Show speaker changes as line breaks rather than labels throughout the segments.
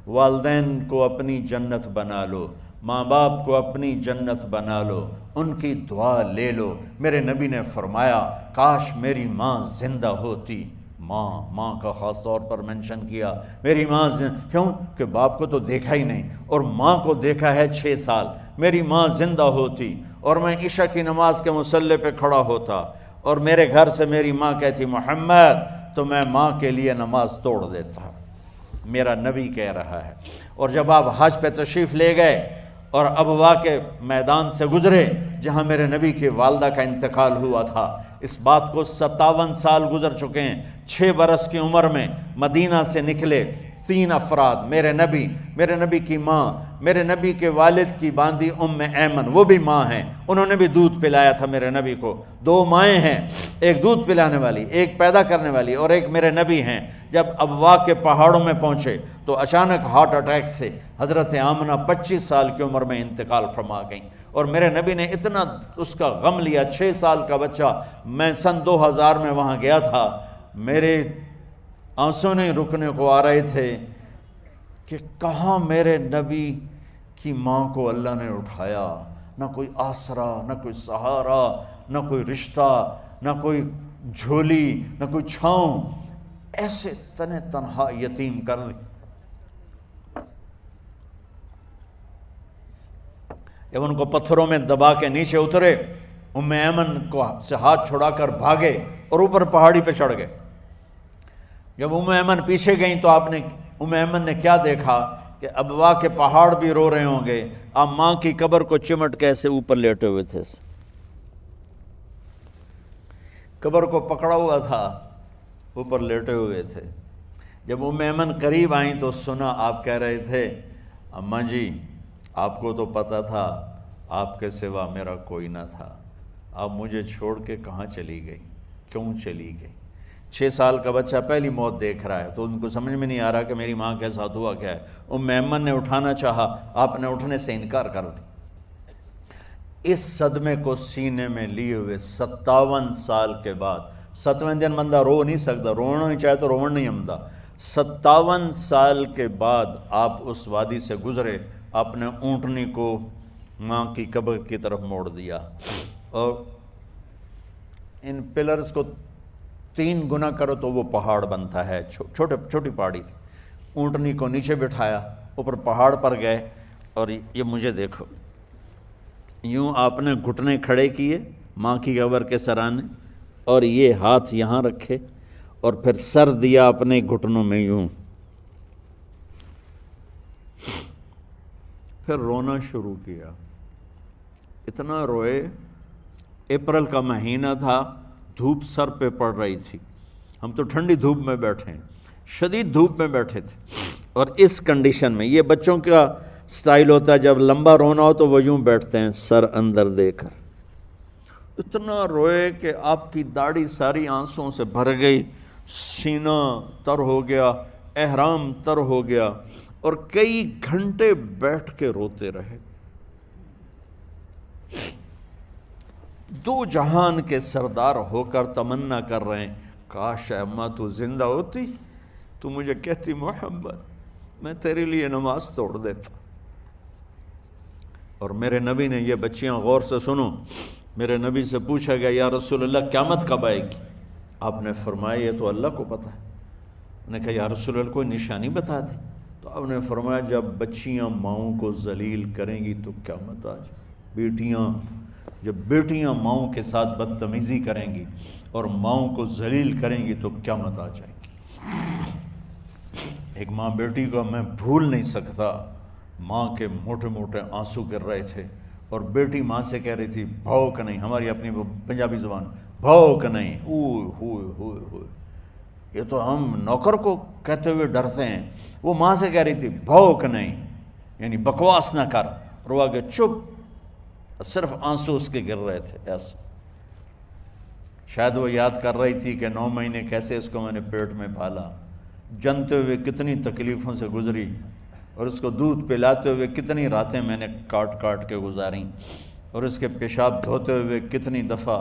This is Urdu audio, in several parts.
والدین کو اپنی جنت بنا لو، ماں باپ کو اپنی جنت بنا لو، ان کی دعا لے لو۔ میرے نبی نے فرمایا کاش میری ماں زندہ ہوتی۔ ماں کا خاص طور پر منشن کیا، میری ماں کیوں کہ باپ کو تو دیکھا ہی نہیں اور ماں کو دیکھا ہے 6 سال۔ میری ماں زندہ ہوتی اور میں عشاء کی نماز کے مصلی پہ کھڑا ہوتا اور میرے گھر سے میری ماں کہتی محمد، تو میں ماں کے لیے نماز توڑ دیتا۔ میرا نبی کہہ رہا ہے۔ اور جب آپ حج پہ تشریف لے گئے اور ابوا کے میدان سے گزرے جہاں میرے نبی کی والدہ کا انتقال ہوا تھا، اس بات کو 57 سال گزر چکے ہیں۔ 6 برس کی عمر میں مدینہ سے نکلے 3 افراد، میرے نبی کی ماں، میرے نبی کے والد کی باندی ام ایمن، وہ بھی ماں ہیں، انہوں نے بھی دودھ پلایا تھا میرے نبی کو۔ 2 مائیں ہیں، ایک دودھ پلانے والی، ایک پیدا کرنے والی، اور ایک میرے نبی ہیں۔ جب ابوا کے پہاڑوں میں پہنچے تو اچانک ہارٹ اٹیک سے حضرت آمنہ 25 سال کی عمر میں انتقال فرما گئیں، اور میرے نبی نے اتنا اس کا غم لیا۔ 6 سال کا بچہ، میں سن 2000 میں وہاں گیا تھا، میرے آنسوں نہیں رکنے کو آ رہے تھے کہ کہاں میرے نبی کی ماں کو اللہ نے اٹھایا، نہ کوئی آسرا، نہ کوئی سہارا، نہ کوئی رشتہ، نہ کوئی جھولی، نہ کوئی چھاؤں، ایسے تنہا یتیم کر دی۔ جب ان کو پتھروں میں دبا کے نیچے اترے، ام ایمن کو سے ہاتھ چھڑا کر بھاگے اور اوپر پہاڑی پہ چڑھ گئے۔ جب ام ایمن پیچھے گئیں تو ام ایمن نے کیا دیکھا کہ ابوا کے پہاڑ بھی رو رہے ہوں گے، آپ ماں کی قبر کو چمٹ کے ایسے اوپر لیٹے ہوئے تھے، قبر کو پکڑا ہوا تھا، اوپر لیٹے ہوئے تھے۔ جب ام ایمن قریب آئیں تو سنا آپ کہہ رہے تھے اماں جی آپ کو تو پتہ تھا آپ کے سوا میرا کوئی نہ تھا، آپ مجھے چھوڑ کے کہاں چلی گئی، کیوں چلی گئی؟ 6 سال کا بچہ پہلی موت دیکھ رہا ہے تو ان کو سمجھ میں نہیں آ رہا کہ میری ماں کے ساتھ ہوا کیا ہے۔ ام ایمن نے اٹھانا چاہا، آپ نے اٹھنے سے انکار کر دیا۔ اس صدمے کو سینے میں لیے ہوئے 57 سال کے بعد، 7ویں دن بندہ رو نہیں سکتا، رونا ہی چاہے تو رونا نہیں آمدا، 57 سال کے بعد آپ اس وادی سے گزرے، آپ نے اونٹنی کو ماں کی قبر کی طرف موڑ دیا، اور ان پلرز کو 3 گنا کرو تو وہ پہاڑ بنتا ہے، چھوٹی پہاڑی تھی۔ اونٹنی کو نیچے بٹھایا، اوپر پہاڑ پر گئے، اور یہ مجھے دیکھو، یوں آپ نے گھٹنے کھڑے کیے ماں کی قبر کے سرانے، اور یہ ہاتھ یہاں رکھے اور پھر سر دیا اپنے گھٹنوں میں یوں، پھر رونا شروع کیا۔ اتنا روئے، اپریل کا مہینہ تھا، دھوپ سر پہ پڑ رہی تھی، ہم تو ٹھنڈی دھوپ میں بیٹھے ہیں، شدید دھوپ میں بیٹھے تھے، اور اس کنڈیشن میں یہ بچوں کا سٹائل ہوتا ہے جب لمبا رونا ہو تو وہ یوں بیٹھتے ہیں سر اندر دے کر۔ اتنا روئے کہ آپ کی داڑھی ساری آنسوں سے بھر گئی، سینہ تر ہو گیا، احرام تر ہو گیا، اور کئی گھنٹے بیٹھ کے روتے رہے۔ 2 جہان کے سردار ہو کر تمنا کر رہے ہیں کاش اماں تو زندہ ہوتی، تو مجھے کہتی محمد میں تیرے لیے نماز توڑ دیتا۔ اور میرے نبی نے، یہ بچیاں غور سے سنو، میرے نبی سے پوچھا گیا یا رسول اللہ قیامت کب آئے گی؟ آپ نے فرمایا یہ تو اللہ کو پتہ ہے۔ نے کہا یا رسول اللہ کوئی نشانی بتا دیں، تو آپ نے فرمایا جب بچیاں ماؤں کو ذلیل کریں گی تو قیامت آ جائے۔ جب بیٹیاں ماؤں کے ساتھ بدتمیزی کریں گی اور ماؤں کو ذلیل کریں گی تو قیامت آ جائے گی۔ ایک ماں بیٹی کو میں بھول نہیں سکتا، ماں کے موٹے موٹے آنسو گر رہے تھے، اور بیٹی ماں سے کہہ رہی تھی بھوک نہیں، ہماری اپنی پنجابی زبان، بھوک نہیں، اوئے ہوئے ہوئے ہوئے، یہ تو ہم نوکر کو کہتے ہوئے ڈرتے ہیں، وہ ماں سے کہہ رہی تھی بھوک نہیں، یعنی بکواس نہ کر، رو آگے چپ، صرف آنسو اس کے گر رہے تھے ایسا۔ شاید وہ یاد کر رہی تھی کہ 9 مہینے کیسے اس کو میں نے پیٹ میں پالا، جنتے ہوئے کتنی تکلیفوں سے گزری، اور اس کو دودھ پلاتے ہوئے کتنی راتیں میں نے کاٹ کاٹ کے گزاریں، اور اس کے پیشاب دھوتے ہوئے کتنی دفعہ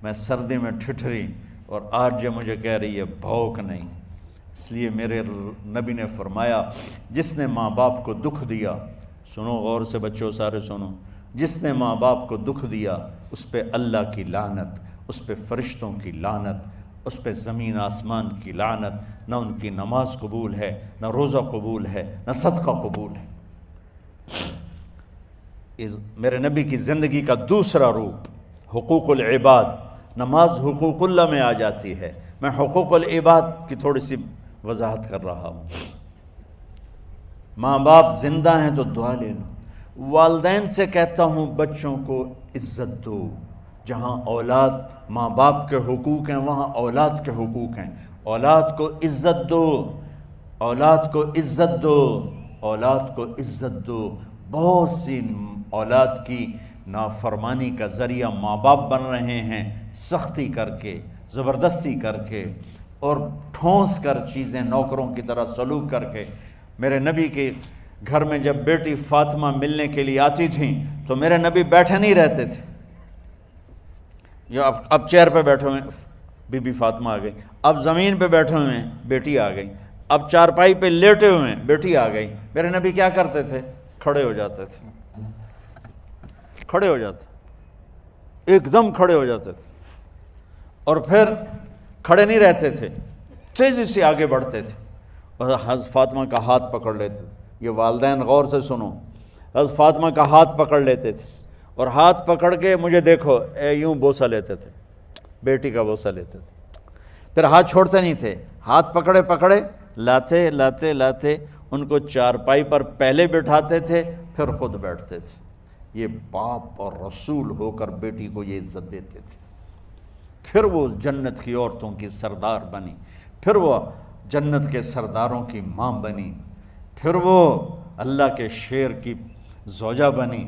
میں سردی میں ٹھٹھری، اور آج جو مجھے کہہ رہی ہے بھوک نہیں۔ اس لیے میرے نبی نے فرمایا جس نے ماں باپ کو دکھ دیا، سنو غور سے بچوں سارے سنو، جس نے ماں باپ کو دکھ دیا اس پہ اللہ کی لعنت، اس پہ فرشتوں کی لعنت، اس پہ زمین آسمان کی لعنت، نہ ان کی نماز قبول ہے، نہ روزہ قبول ہے، نہ صدقہ قبول ہے۔ میرے نبی کی زندگی کا دوسرا روپ حقوق العباد، نماز حقوق اللہ میں آ جاتی ہے، میں حقوق العباد کی تھوڑی سی وضاحت کر رہا ہوں۔ ماں باپ زندہ ہیں تو دعا لے لو۔ والدین سے کہتا ہوں بچوں کو عزت دو، جہاں اولاد ماں باپ کے حقوق ہیں وہاں اولاد کے حقوق ہیں، اولاد کو عزت دو، اولاد کو عزت دو، اولاد کو عزت دو۔ بہت سی اولاد کی نافرمانی کا ذریعہ ماں باپ بن رہے ہیں، سختی کر کے، زبردستی کر کے اور ٹھونس کر چیزیں نوکروں کی طرح سلوک کر کے۔ میرے نبی کے گھر میں جب بیٹی فاطمہ ملنے کے لیے آتی تھیں تو میرے نبی بیٹھے نہیں رہتے تھے، یا اب چیئر پہ بیٹھے ہوئے بی بی فاطمہ آ گئی، اب زمین پہ بیٹھے ہوئے ہیں بیٹی آ گئی، اب چارپائی پہ لیٹے ہوئے ہیں بیٹی آ گئی۔ میرے نبی کیا کرتے تھے؟ کھڑے ہو جاتے تھے، کھڑے ہو جاتے، ایک دم کھڑے ہو جاتے تھے، اور پھر کھڑے نہیں رہتے تھے، تیزی سے آگے بڑھتے تھے اور حضرت فاطمہ کا ہاتھ پکڑ لیتے تھے۔ یہ والدین غور سے سنو، حضرت فاطمہ کا ہاتھ پکڑ لیتے تھے اور ہاتھ پکڑ کے مجھے دیکھو یوں بوسہ لیتے تھے، بیٹی کا بوسہ لیتے تھے، پھر ہاتھ چھوڑتے نہیں تھے، ہاتھ پکڑے پکڑے لاتے لاتے لاتے ان کو چارپائی پر پہلے بٹھاتے تھے پھر خود بیٹھتے تھے۔ یہ باپ اور رسول ہو کر بیٹی کو یہ عزت دیتے تھے۔ پھر وہ جنت کی عورتوں کی سردار بنی، پھر وہ جنت کے سرداروں کی ماں بنی، پھر وہ اللہ کے شیر کی زوجہ بنی۔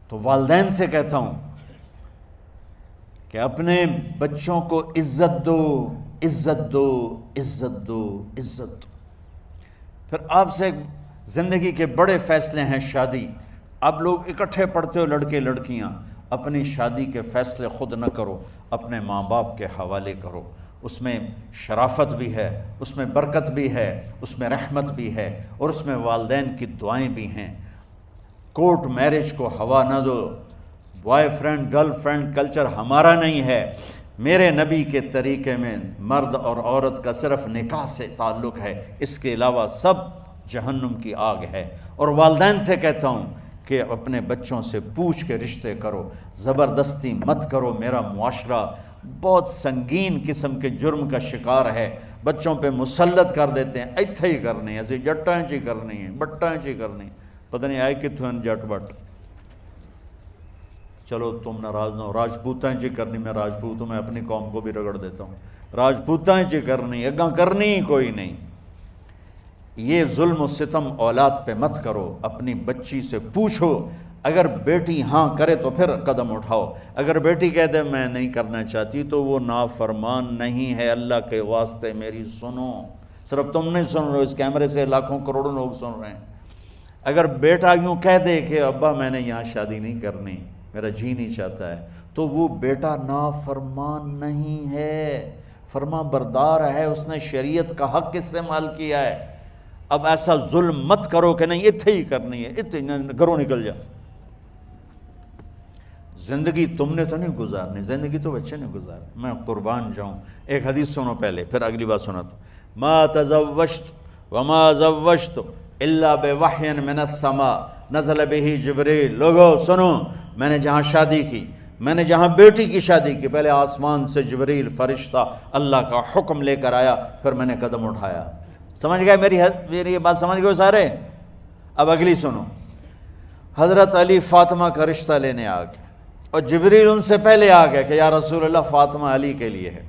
تو والدین سے کہتا ہوں کہ اپنے بچوں کو عزت دو، عزت دو، عزت دو، عزت دو۔ پھر آپ سے زندگی کے بڑے فیصلے ہیں شادی۔ اب لوگ اکٹھے پڑھتے ہو لڑکے لڑکیاں، اپنی شادی کے فیصلے خود نہ کرو، اپنے ماں باپ کے حوالے کرو۔ اس میں شرافت بھی ہے، اس میں برکت بھی ہے، اس میں رحمت بھی ہے، اور اس میں والدین کی دعائیں بھی ہیں۔ کورٹ میرج کو ہوا نہ دو، boyfriend girlfriend culture ہمارا نہیں ہے۔ میرے نبی کے طریقے میں مرد اور عورت کا صرف نکاح سے تعلق ہے، اس کے علاوہ سب جہنم کی آگ ہے۔ اور والدین سے کہتا ہوں کہ اپنے بچوں سے پوچھ کے رشتے کرو، زبردستی مت کرو۔ میرا معاشرہ بہت سنگین قسم کے جرم کا شکار ہے، بچوں پہ مسلط کر دیتے ہیں، ایتھے ہی کرنی ہے، جٹائیں چی کرنی ہے، بٹائیں چی کرنی، پتہ نہیں آئے کتوں جٹ بٹ۔ چلو تم ناراض نہ ہو، راجپوتائیں چی کرنی، میں راجپوت ہوں، میں اپنی قوم کو بھی رگڑ دیتا ہوں، راجپوتائیں چی کرنی، اگاں کرنی ہی کوئی نہیں۔ یہ ظلم و ستم اولاد پہ مت کرو، اپنی بچی سے پوچھو، اگر بیٹی ہاں کرے تو پھر قدم اٹھاؤ، اگر بیٹی کہہ دے میں نہیں کرنا چاہتی تو وہ نافرمان نہیں ہے۔ اللہ کے واسطے میری سنو، صرف تم نہیں سن رہے ہو، اس کیمرے سے لاکھوں کروڑوں لوگ سن رہے ہیں۔ اگر بیٹا یوں کہہ دے کہ ابا میں نے یہاں شادی نہیں کرنی، میرا جی نہیں چاہتا ہے، تو وہ بیٹا نافرمان نہیں ہے، فرما بردار ہے، اس نے شریعت کا حق استعمال کیا ہے۔ اب ایسا ظلم مت کرو کہ نہیں اتھے ہی کرنی ہے، اتھے گھروں نکل جا۔ زندگی تم نے تو نہیں گزارنی، زندگی تو بچے نے گزارنی۔ میں قربان جاؤں، ایک حدیث سنو پہلے پھر اگلی بات سناتا ہوں۔ ما تزوجت وما زوجت الا بوحی من السماء نزل به جبریل۔ لوگو سنو، میں نے جہاں شادی کی، میں نے جہاں بیٹی کی شادی کی، پہلے آسمان سے جبریل فرشتہ اللہ کا حکم لے کر آیا، پھر میں نے قدم اٹھایا۔ سمجھ گئے میری یہ بات؟ سمجھ گئے سارے؟ اب اگلی سنو۔ حضرت علی فاطمہ کا رشتہ لینے آ گئے اور جبریل ان سے پہلے آ گئے کہ یا رسول اللہ فاطمہ علی کے لیے ہے۔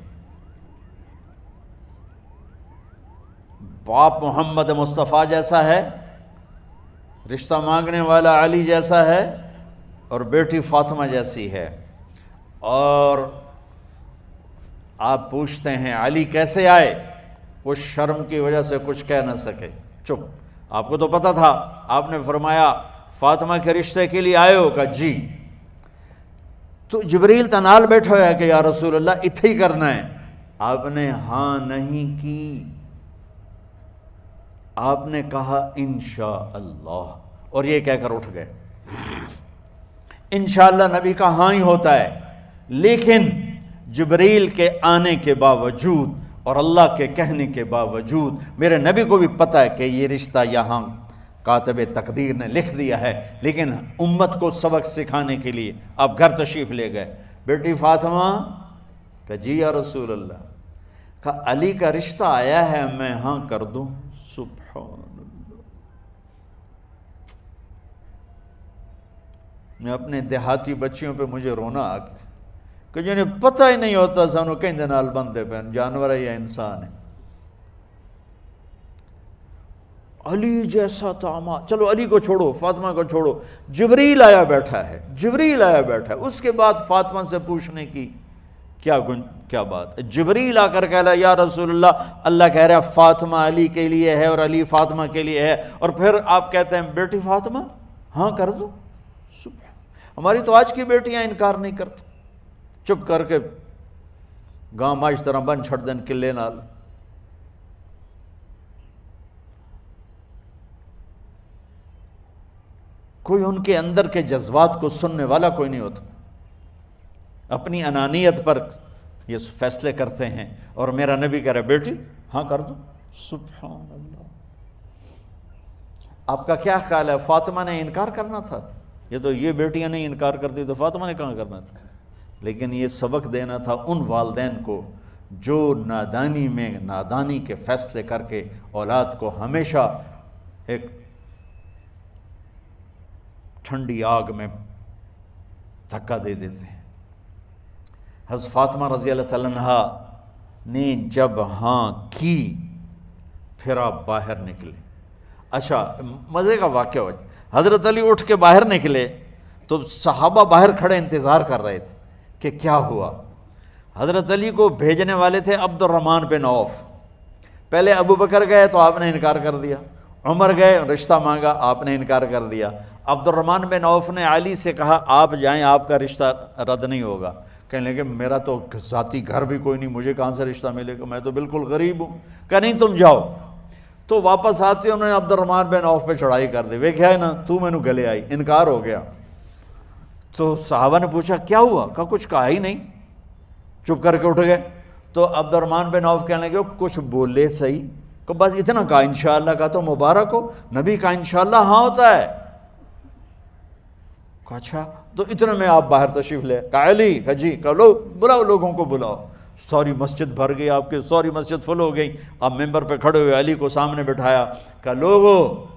باپ محمد مصطفیٰ جیسا ہے، رشتہ مانگنے والا علی جیسا ہے، اور بیٹی فاطمہ جیسی ہے۔ اور آپ پوچھتے ہیں علی کیسے آئے؟ وہ شرم کی وجہ سے کچھ کہہ نہ سکے، چپ۔ آپ کو تو پتہ تھا، آپ نے فرمایا فاطمہ کے رشتے کے لیے آئے ہو؟ کہا جی۔ تو جبریل تنال بیٹھا ہوا ہے کہ یا رسول اللہ اتھے ہی کرنا ہے۔ آپ نے ہاں نہیں کی، آپ نے کہا انشاءاللہ، اور یہ کہہ کر اٹھ گئے۔ انشاءاللہ نبی کا ہاں ہی ہوتا ہے، لیکن جبریل کے آنے کے باوجود اور اللہ کے کہنے کے باوجود میرے نبی کو بھی پتہ ہے کہ یہ رشتہ یہاں کاتب تقدیر نے لکھ دیا ہے، لیکن امت کو سبق سکھانے کے لیے آپ گھر تشریف لے گئے۔ بیٹی فاطمہ کہ جی یا رسول اللہ، کہا علی کا رشتہ آیا ہے، میں ہاں کر دوں؟ سبحان اللہ۔ میں اپنے دیہاتی بچیوں پہ مجھے رونا آ گیا کہ جنہیں پتہ ہی نہیں ہوتا سانو کہیں دے نال بندے پہ جانور ہے یا انسان ہے۔ علی جیسا داماد، چلو علی کو چھوڑو، فاطمہ کو چھوڑو، جبریل آیا بیٹھا ہے، جبریل آیا بیٹھا ہے۔ اس کے بعد فاطمہ سے پوچھنے کی کیا بات ہے؟ جبریل آ کر کہہ رہا یا رسول اللہ، اللہ کہہ رہا ہے فاطمہ علی کے لیے ہے اور علی فاطمہ کے لیے ہے، اور پھر آپ کہتے ہیں بیٹی فاطمہ ہاں کر دو۔ ہماری تو آج کی بیٹیاں انکار نہیں کرتی، چپ کر کے گاں ماں اس طرح بن چھڑ دین کلے نال۔ کوئی ان کے اندر کے جذبات کو سننے والا کوئی نہیں ہوتا، اپنی انانیت پر یہ فیصلے کرتے ہیں، اور میرا نبی کہہ رہا ہے بیٹی ہاں کر دو۔ سبحان اللہ۔ آپ کا کیا خیال ہے فاطمہ نے انکار کرنا تھا؟ یہ تو یہ بیٹیاں نہیں انکار کرتی تو فاطمہ نے کہاں کرنا تھا؟ لیکن یہ سبق دینا تھا ان والدین کو جو نادانی میں نادانی کے فیصلے کر کے اولاد کو ہمیشہ ایک ٹھنڈی آگ میں دھکا دے دیتے ہیں۔ حضرت فاطمہ رضی اللہ تعالیٰ عنہا نے جب ہاں کی پھر آپ باہر نکلے۔ اچھا مزے کا واقعہ ہو، حضرت علی اٹھ کے باہر نکلے تو صحابہ باہر کھڑے انتظار کر رہے تھے کہ کیا ہوا۔ حضرت علی کو بھیجنے والے تھے عبد الرحمن بن عوف۔ پہلے ابو بکر گئے تو آپ نے انکار کر دیا، عمر گئے رشتہ مانگا، آپ نے انکار کر دیا۔ عبد الرحمن بن عوف نے علی سے کہا آپ جائیں، آپ کا رشتہ رد نہیں ہوگا۔ کہنے لگے میرا تو ذاتی گھر بھی کوئی نہیں، مجھے کہاں سے رشتہ ملے گا، میں تو بالکل غریب ہوں۔ کہا نہیں تم جاؤ۔ تو واپس آتے انہوں نے عبد الرحمن بن عوف پہ چڑھائی کر دی، ویکھیا ہے نا تو میں نو گلے آئی، انکار ہو گیا۔ تو صحابہ نے پوچھا کیا ہوا؟ کہا کچھ کہا ہی نہیں، چپ کر کے اٹھ گئے۔ تو عبد الرحمن بن عوف کہنے لگے کچھ بولے صحیح، کہ بس اتنا کہا انشاءاللہ، کہا تو مبارک ہو، نبی کا انشاءاللہ ہاں ہوتا ہے۔ کہا اچھا، تو اتنے میں آپ باہر تشریف لے۔ کہا علی، کہا جی، کہا لو بلاؤ، لوگوں کو بلاؤ۔ ساری مسجد بھر گئی، آپ کی ساری مسجد فل ہو گئی۔ آپ ممبر پہ کھڑے ہوئے علی کو سامنے بٹھایا، کہا لوگو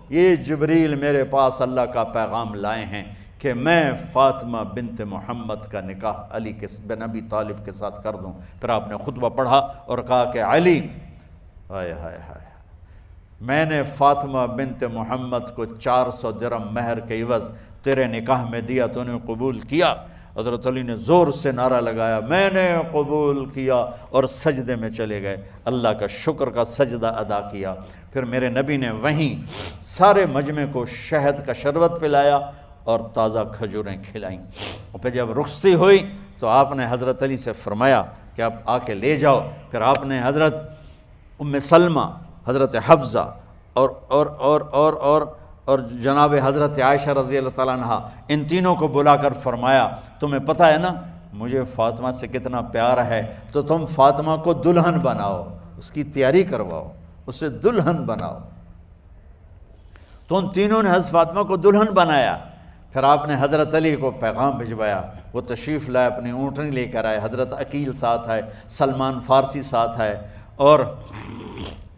یہ جبریل میرے پاس اللہ کا پیغام لائے ہیں کہ میں فاطمہ بنت محمد کا نکاح علی بن ابی طالب کے ساتھ کر دوں۔ پھر آپ نے خطبہ پڑھا اور کہا کہ علی، ہائے ہائے ہائے، میں نے فاطمہ بنت محمد کو 400 درہم مہر کے عوض تیرے نکاح میں دیا، تو نے قبول کیا؟ حضرت علی نے زور سے نعرہ لگایا میں نے قبول کیا، اور سجدے میں چلے گئے، اللہ کا شکر کا سجدہ ادا کیا۔ پھر میرے نبی نے وہیں سارے مجمع کو شہد کا شربت پلایا اور تازہ کھجوریں کھلائیں، اور پھر جب رخصتی ہوئی تو آپ نے حضرت علی سے فرمایا کہ آپ آ کے لے جاؤ۔ پھر آپ نے حضرت ام سلمہ، حضرت حفصہ اور جناب حضرت عائشہ رضی اللہ تعالیٰ عنہ، ان تینوں کو بلا کر فرمایا تمہیں پتہ ہے نا مجھے فاطمہ سے کتنا پیار ہے، تو تم فاطمہ کو دلہن بناؤ، اس کی تیاری کرواؤ، اسے دلہن بناؤ۔ تو ان تینوں نے حضرت فاطمہ کو دلہن بنایا۔ پھر آپ نے حضرت علی کو پیغام بھجوایا، وہ تشریف لائے، اپنی اونٹنی لے کر آئے، حضرت عقیل ساتھ ہے، سلمان فارسی ساتھ ہے، اور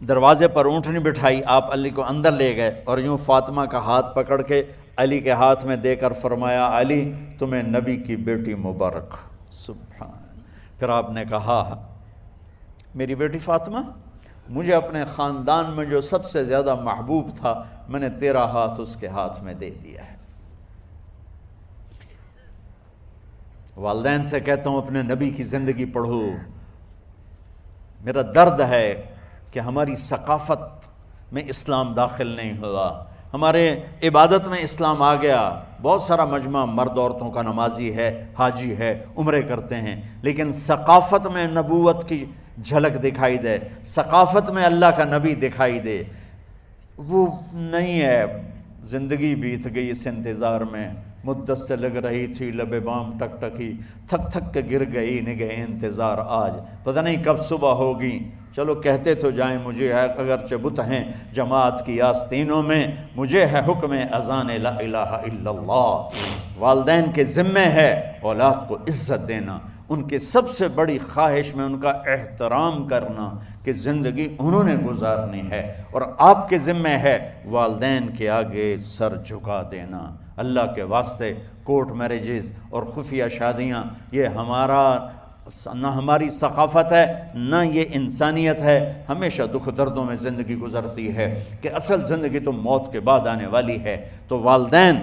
دروازے پر اونٹنی بٹھائی، آپ علی کو اندر لے گئے اور یوں فاطمہ کا ہاتھ پکڑ کے علی کے ہاتھ میں دے کر فرمایا علی تمہیں نبی کی بیٹی مبارک۔ سبحان۔ پھر آپ نے کہا میری بیٹی فاطمہ، مجھے اپنے خاندان میں جو سب سے زیادہ محبوب تھا میں نے تیرا ہاتھ اس کے ہاتھ میں دے دیا ہے۔ والدین سے کہتا ہوں اپنے نبی کی زندگی پڑھو۔ میرا درد ہے کہ ہماری ثقافت میں اسلام داخل نہیں ہوا، ہمارے عبادت میں اسلام آ گیا، بہت سارا مجمع مرد عورتوں کا نمازی ہے، حاجی ہے، عمرے کرتے ہیں، لیکن ثقافت میں نبوت کی جھلک دکھائی دے، ثقافت میں اللہ کا نبی دکھائی دے، وہ نہیں ہے۔ زندگی بیت گئی اس انتظار میں، مدت سے لگ رہی تھی لب بام ٹک ٹکی، تھک تھک کے گر گئی نگہ انتظار آج، پتہ نہیں کب صبح ہوگی۔ چلو کہتے تو جائیں مجھے ہے اگرچہ بت ہیں جماعت کی آستینوں میں، مجھے ہے حکم اذان لا الہ الا اللہ۔ والدین کے ذمے ہے اولاد کو عزت دینا، ان کے سب سے بڑی خواہش میں ان کا احترام کرنا کہ زندگی انہوں نے گزارنی ہے، اور آپ کے ذمے ہے والدین کے آگے سر جھکا دینا۔ اللہ کے واسطے کورٹ میرجز اور خفیہ شادیاں یہ نہ ہماری ثقافت ہے نہ یہ انسانیت ہے، ہمیشہ دکھ دردوں میں زندگی گزرتی ہے کہ اصل زندگی تو موت کے بعد آنے والی ہے۔ تو والدین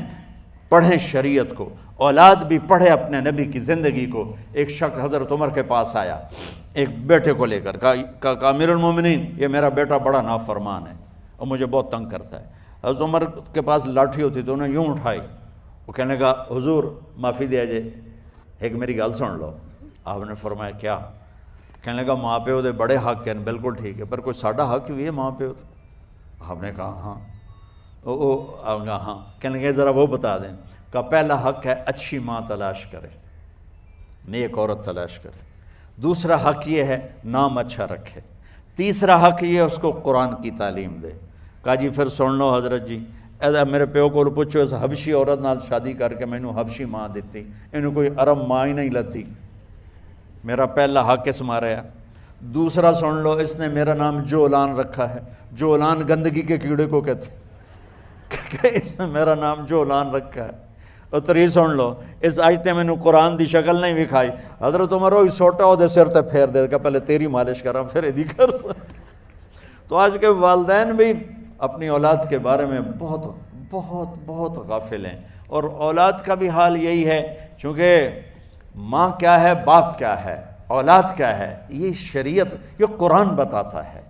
پڑھیں شریعت کو، اولاد بھی پڑھے اپنے نبی کی زندگی کو۔ ایک شخص حضرت عمر کے پاس آیا ایک بیٹے کو لے کر، کہا امیر المومنین یہ میرا بیٹا بڑا نافرمان ہے اور مجھے بہت تنگ کرتا ہے۔ حضرت عمر کے پاس لاٹھی ہوتی تو انہیں یوں اٹھائی، وہ کہنے لگا حضور معافی دیا جائے، ایک میری گل سن لو۔ آپ نے فرمایا کیا؟ کہنے لگا ماں پیو دے بڑے حق ہیں، بالکل ٹھیک ہے، پر کوئی ساڈا حق بھی ہے ماں پیو تے؟ آپ نے کہا ہاں۔ آپ نے کہا ہاں۔ کہنے لگے ذرا وہ بتا دیں۔ کہا پہلا حق ہے اچھی ماں تلاش کرے، نیک عورت تلاش کرے۔ دوسرا حق یہ ہے نام اچھا رکھے۔ تیسرا حق یہ ہے اس کو قرآن کی تعلیم دے۔ کہا جی پھر سن لو حضرت جی، میرے پیو کو پوچھو اس حبشی عورت نال شادی کر کے مینوں حبشی ماں دیتی، انہوں کوئی عرب ماں ہی نہیں لتی، میرا پہلا حق اس مارا ہے۔ دوسرا سن لو، اس نے میرا نام جولان رکھا ہے، جولان گندگی کے کیڑے کو کہتے کہ اس نے میرا نام جولان رکھا ہے۔ اور تری سن لو، اس آج تے مینوں قرآن دی شکل نہیں وکھائی، حضرت عمر ہوئی سوٹا ہو دے سر تے پھیر دے کہ پہلے تیری مالش کراں پھر ایدی کر سا۔ تو آج کے والدین بھی اپنی اولاد کے بارے میں بہت بہت بہت غافل ہیں، اور اولاد کا بھی حال یہی ہے، چونکہ ماں کیا ہے، باپ کیا ہے، اولاد کیا ہے، یہ شریعت، یہ قرآن بتاتا ہے۔